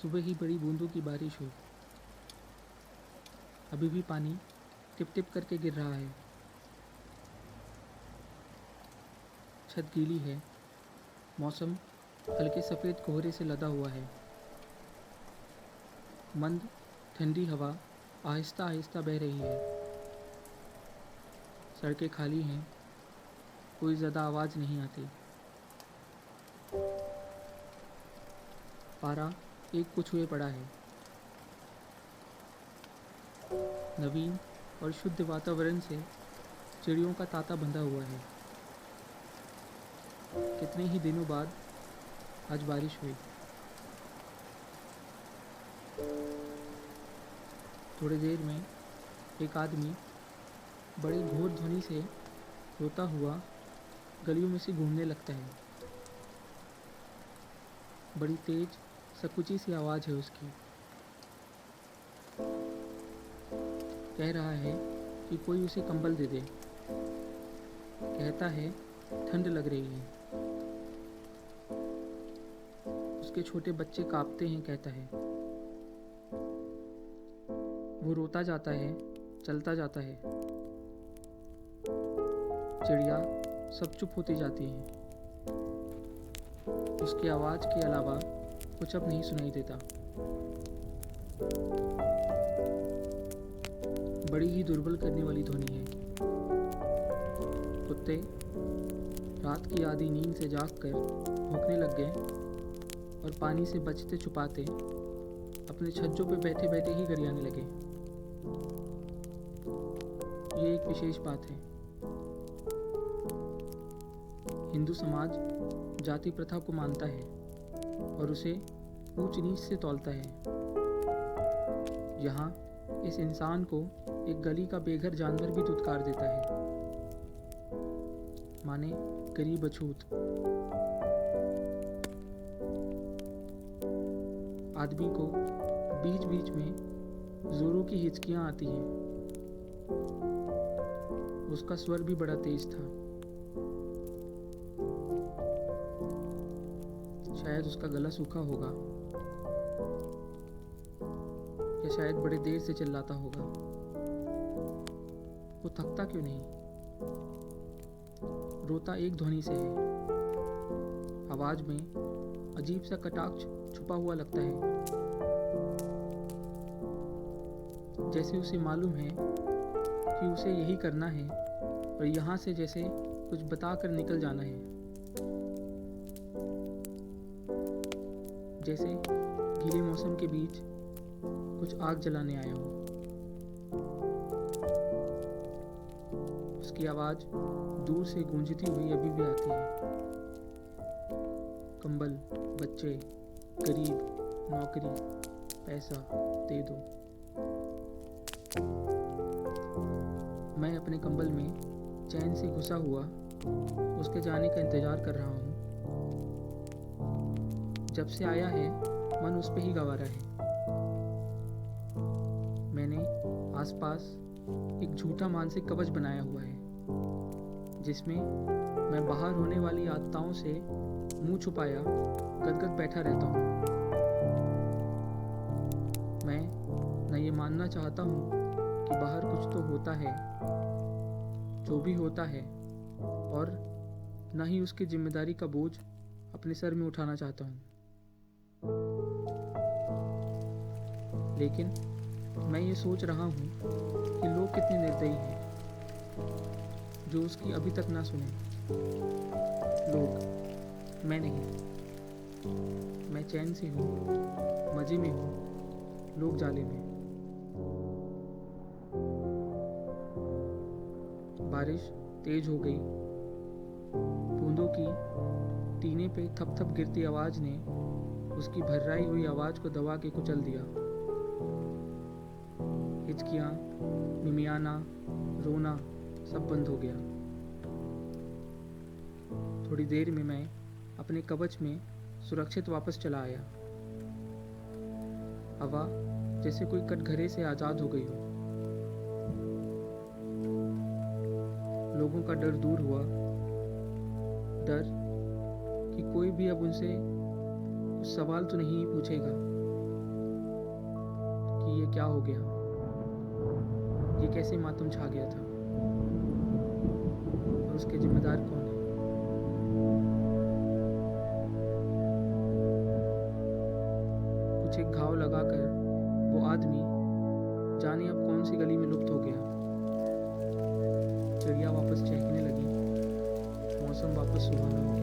सुबह ही बड़ी बूंदों की बारिश हुई। अभी भी पानी टिप टिप करके गिर रहा है। छत गीली है। मौसम हल्के सफ़ेद कोहरे से लदा हुआ है। मंद ठंडी हवा आहिस्ता आहिस्ता बह रही है। सड़कें खाली हैं। कोई ज़्यादा आवाज़ नहीं आती। पारा एक को छुए पड़ा है। नवीन और शुद्ध वातावरण से चिड़ियों का तांता बंधा हुआ है। कितने ही दिनों बाद आज बारिश हुई। थोड़ी देर में एक आदमी बड़े घोर ध्वनि से रोता हुआ गलियों में से घूमने लगता है। बड़ी तेज सकुची सी आवाज़ है उसकी। कह रहा है कि कोई उसे कंबल दे दे। कहता है ठंड लग रही है। उसके छोटे बच्चे कांपते हैं। कहता है वो रोता जाता है, चलता जाता है। चिड़िया सब चुप होती जाती हैं। उसकी आवाज़ के अलावा कुछ अब नहीं सुनाई देता। बड़ी ही दुर्बल करने वाली ध्वनि है। कुत्ते रात की आधी नींद से जागकर भौंकने लग गए और पानी से बचते छुपाते अपने छज्जों पे बैठे बैठे ही गरियाने लगे। ये एक विशेष बात है। हिंदू समाज जाति प्रथा को मानता है और उसे ऊंच नीच से तौलता है। यहाँ इस इंसान को एक गली का बेघर जानवर भी दुत्कार देता है, माने गरीब अछूत। आदमी को बीच बीच में जोरों की हिचकियां आती हैं। उसका स्वर भी बड़ा तेज था। शायद उसका गला सूखा होगा या शायद बड़े देर से चिल्लाता होगा। वो थकता क्यों नहीं? रोता एक ध्वनि से है। आवाज में अजीब सा कटाक्ष छुपा हुआ लगता है। जैसे उसे मालूम है कि उसे यही करना है और यहाँ से जैसे कुछ बताकर निकल जाना है। जैसे गीले मौसम के बीच कुछ आग जलाने आया हो। उसकी आवाज़ दूर से गूंजती हुई अभी भी आती है। कंबल, बच्चे, गरीब, नौकरी, पैसा दे दो। मैं अपने कंबल में चैन से घुसा हुआ उसके जाने का इंतज़ार कर रहा हूँ। जब से आया है मन उस पे ही गंवारा है। मैंने आसपास एक झूठा मानसिक कवच बनाया हुआ है जिसमें मैं बाहर होने वाली आपदाओं से मुंह छुपाया गदगद बैठा रहता हूँ। मैं न ये मानना चाहता हूँ कि बाहर कुछ तो होता है, जो भी होता है, और न ही उसकी जिम्मेदारी का बोझ अपने सर में उठाना चाहता हूँ। लेकिन मैं ये सोच रहा हूँ कि लोग कितने निर्दयी हैं जो उसकी अभी तक ना सुने। लोग, मैं नहीं। मैं चैन से हूँ, मज़े में हूँ, लोग जाले में। बारिश तेज हो गई। बूंदों की टीने पे थप थप गिरती आवाज़ ने उसकी भर्राई हुई आवाज़ को दबा के कुचल दिया। हिचकियाँ, मिमियाना, रोना सब बंद हो गया। थोड़ी देर में मैं अपने कवच में सुरक्षित वापस चला आया। हवा जैसे कोई कटघरे से आज़ाद हो गई हो। लोगों का डर दूर हुआ। डर कि कोई भी अब उनसे कुछ सवाल तो नहीं पूछेगा। क्या हो गया, ये कैसे मातम छा गया था और उसके जिम्मेदार कौन है। कुछ एक घाव लगाकर वो आदमी जाने अब कौन सी गली में लुप्त हो गया। चिड़िया वापस चहकने लगी, मौसम वापस सुहाना हो गया।